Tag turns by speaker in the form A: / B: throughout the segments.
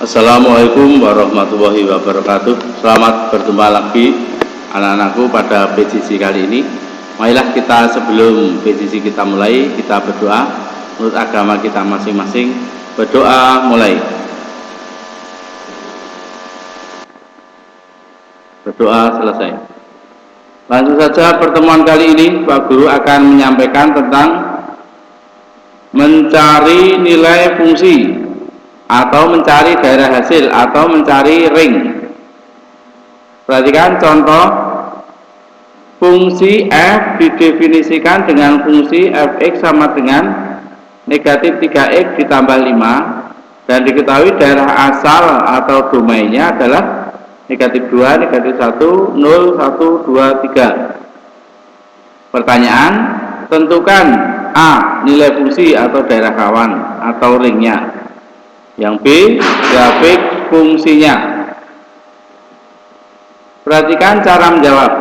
A: Assalamualaikum warahmatullahi wabarakatuh. Selamat berjumpa lagi anak-anakku pada PJJ kali ini. Marilah kita sebelum PJJ kita mulai, kita berdoa menurut agama kita masing-masing. Berdoa mulai. Berdoa selesai. Langsung saja pertemuan kali ini Pak Guru akan menyampaikan tentang mencari nilai fungsi atau mencari daerah hasil atau mencari ring. Perhatikan contoh, fungsi f didefinisikan dengan fungsi fx sama dengan negatif 3x ditambah 5, dan diketahui daerah asal atau domainnya adalah negatif 2, negatif 1, 0, 1, 2, 3. Pertanyaan, tentukan A. Nilai fungsi atau daerah kawan atau ringnya. Yang B. Grafik fungsinya. Perhatikan cara menjawab.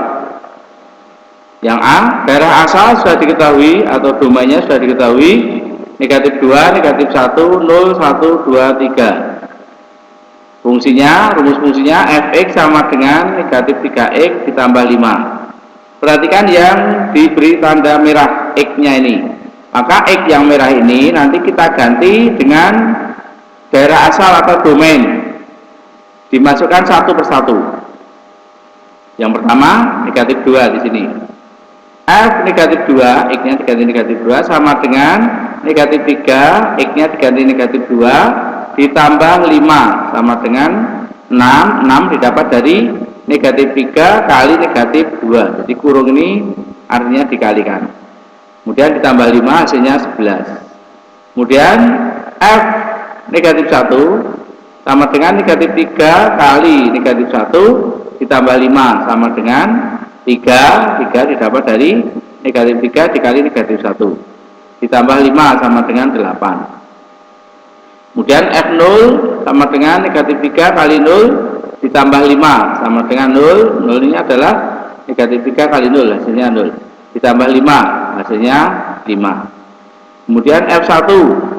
A: Yang A. Daerah asal sudah diketahui atau domainnya sudah diketahui, negatif 2, negatif 1, 0, 1, 2, 3. Fungsinya, rumus fungsinya fx sama dengan negatif 3x ditambah 5. Perhatikan yang diberi tanda merah x-nya ini. Maka x yang merah ini nanti kita ganti dengan daerah asal atau domain, dimasukkan satu persatu. Yang pertama negatif 2 di sini. F negatif 2, x-nya diganti negatif 2 sama dengan negatif 3, x-nya diganti negatif 2 ditambah 5 sama dengan 6. 6 didapat dari negatif 3 kali negatif 2. Jadi kurung ini artinya dikalikan. Kemudian ditambah 5 hasilnya 11. Kemudian F negatif 1 sama dengan negatif 3 kali negatif 1 ditambah 5 sama dengan 3. 3 didapat dari negatif 3 dikali negatif 1 ditambah 5 sama dengan 8. Kemudian F0 sama dengan negatif 3 kali 0 ditambah 5 sama dengan 0. 0 ini adalah negatif 3 kali 0, hasilnya 0, ditambah 5 hasilnya 5. Kemudian F1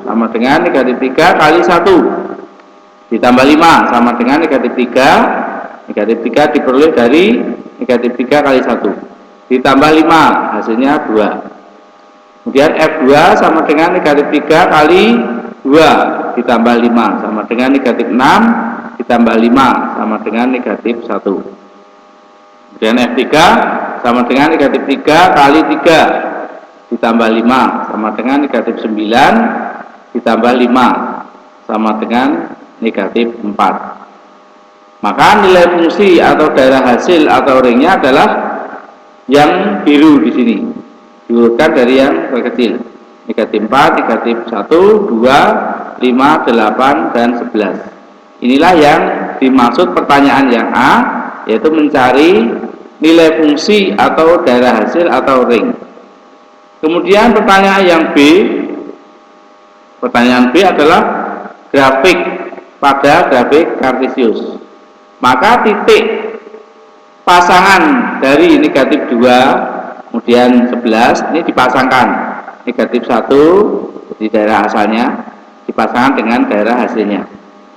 A: sama dengan negatif 3 kali 1 ditambah 5 sama dengan negatif 3. Negatif 3 diperoleh dari negatif 3 kali 1 ditambah 5 hasilnya 2. Kemudian F2 sama dengan negatif 3 kali 2 ditambah 5 sama dengan negatif 6 ditambah 5 sama dengan negatif 1. Kemudian F3 sama dengan negatif 3 kali 3 ditambah 5 sama dengan negatif 9 ditambah 5 sama dengan negatif 4. Maka nilai fungsi atau daerah hasil atau ringnya adalah yang biru di sini, diurutkan dari yang terkecil, negatif 4, negatif 1, 2, 5, 8, dan 11. Inilah yang dimaksud pertanyaan yang A, yaitu mencari nilai fungsi atau daerah hasil atau ring. Kemudian pertanyaan yang B, pertanyaan B adalah grafik pada grafik kartesius. Maka titik pasangan dari negatif 2 kemudian 11 ini dipasangkan, negatif 1 di daerah asalnya dipasangkan dengan daerah hasilnya.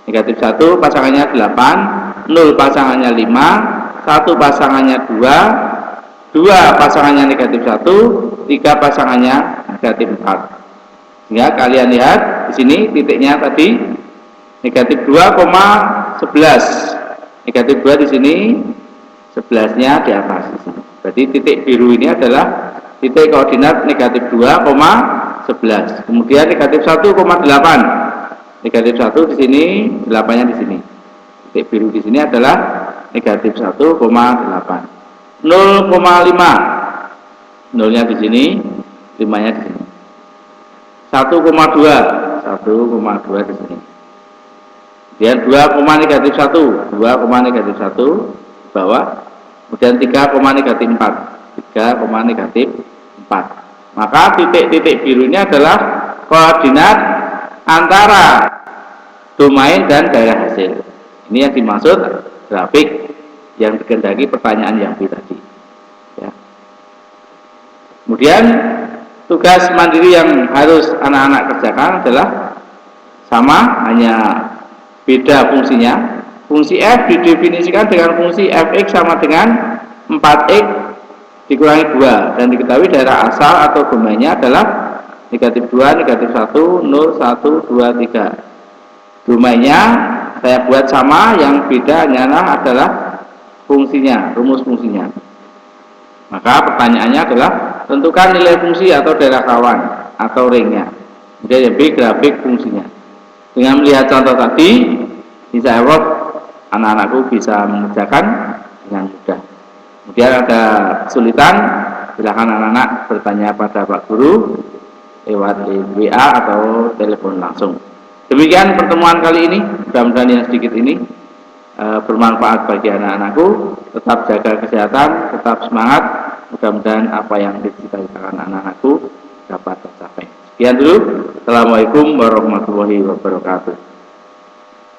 A: Negatif 1 pasangannya 8, 0 pasangannya 5, 1 pasangannya 2, 2 pasangannya negatif 1, 3 pasangannya negatif 4. Ya, kalian lihat di sini titiknya tadi negatif 2,11. Negatif 2 di sini, 11-nya di atas di sini. Berarti titik biru ini adalah titik koordinat negatif 2,11. Kemudian negatif 1,8. Negatif 1 di sini, 8-nya di sini. Titik biru di sini adalah negatif 1,8. 0,5. 0-nya di sini, 5-nya di sini. 1,2 di sini. Kemudian 2, negatif 1 negatif 1 bawah. Kemudian 3, negatif 4 3, negatif 4. Maka titik-titik biru ini adalah koordinat antara domain dan daerah hasil. Ini yang dimaksud grafik yang dikehendaki pertanyaan yang B tadi. Ya. Kemudian tugas mandiri yang harus anak-anak kerjakan adalah sama, hanya beda fungsinya. Fungsi f didefinisikan dengan fungsi fx sama dengan 4x dikurangi 2, dan diketahui daerah asal atau domainnya adalah negatif 2, negatif 1, 0, 1, 2, 3. Domainnya saya buat sama, yang beda hanyalah adalah fungsinya, rumus fungsinya. Maka pertanyaannya adalah tentukan nilai fungsi atau daerah kawan atau ringnya. Jadi B grafik fungsinya. Dengan melihat contoh tadi, insya Allah anak-anakku bisa mengerjakan dengan mudah. Kemudian ada kesulitan, silakan anak-anak bertanya pada Pak Guru lewat WA atau telepon langsung. Demikian pertemuan kali ini, mudah-mudahan yang sedikit ini bermanfaat bagi anak-anakku. Tetap jaga kesehatan, tetap semangat, mudah-mudahan apa yang dicita-citakan anak-anakku dapat tercapai. Sekian dulu, Assalamualaikum warahmatullahi wabarakatuh.